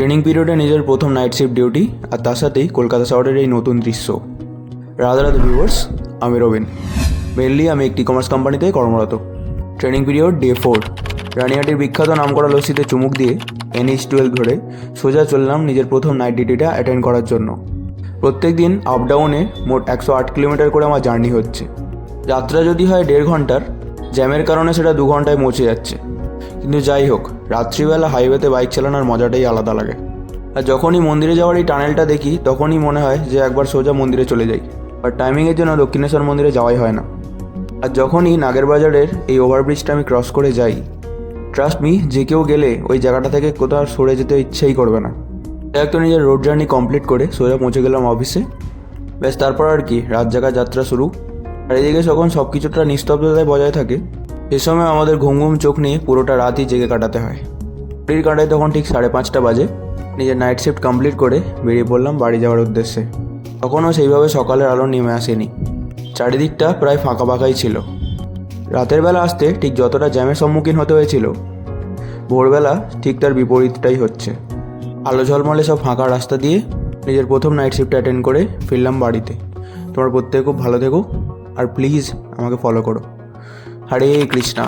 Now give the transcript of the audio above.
Training পিরিয়ডে নিজের প্রথম নাইট শিফট ডিউটি, আর তার সাথেই কলকাতা শহরের এই নতুন দৃশ্য। রাধা রাধা ভিউয়ার্স, আমি রবিন। মেনলি আমি একটি কমার্স কোম্পানিতে কর্মরত। Training period day 4। রানিহাটির বিখ্যাত নামকরা লস্যিতে চুমুক দিয়ে NH12 ধরে সোজা চললাম নিজের প্রথম নাইট ডিউটিটা অ্যাটেন্ড করার জন্য। প্রত্যেক দিন আপ ডাউনে মোট 108 কিলোমিটার করে আমার জার্নি হচ্ছে। যাত্রা যদি হয় 1.5 ঘন্টার, জ্যামের কারণে সেটা 2 ঘন্টায় পৌঁছে যাচ্ছে। কিন্তু যাই হোক, রাত্রিবেলা হাইওয়েতে বাইক চালানোর মজাটাই আলাদা লাগে। আর যখনই মন্দিরে যাওয়ার এই টানেলটা দেখি, তখনই মনে হয় যে একবার সোজা মন্দিরে চলে যাই। আর টাইমিংয়ের জন্য দক্ষিণেশ্বর মন্দিরে যাওয়াই হয় না। আর যখনই নাগের বাজারের এই ওভারব্রিজটা আমি ক্রস করে যাই, ট্রাস্ট মি, যে কেউ গেলে ওই জায়গাটা থেকে কোথাও সরে যেতে ইচ্ছেই করবে না। এক তো নিজের রোড জার্নি কমপ্লিট করে সোজা পৌঁছে গেলাম অফিসে। ব্যাস, তারপর আর কি রাত জাগার যাত্রা শুরু। আর এদিকে যখন সব কিছুটা নিস্তব্ধতায় বজায় থাকে, সে সময় আমাদের ঘুম ঘুম চোখ নিয়ে পুরোটা রাতই জেগে কাটাতে হয়। ঘড়ির কাঁটায় তখন ঠিক 5:30 বাজে। নিজের নাইট শিফট কমপ্লিট করে বেরিয়ে পড়লাম বাড়ি যাওয়ার উদ্দেশ্যে। তখনও সেইভাবে সকালের আলো নেমে আসেনি। চারিদিকটা প্রায় ফাঁকা ফাঁকাই ছিল। রাতের বেলা আসতে ঠিক যতটা জ্যামের সম্মুখীন হতে হয়েছিল, ভোরবেলা ঠিক তার বিপরীতটাই হচ্ছে। আলো ঝলমলে সব ফাঁকা রাস্তা দিয়ে নিজের প্রথম নাইট শিফট অ্যাটেন্ড করে ফিরলাম বাড়িতে। তোমার প্রত্যেকে খুব ভালো থেকো, আর প্লিজ আমাকে ফলো করো। হরে কৃষ্ণা।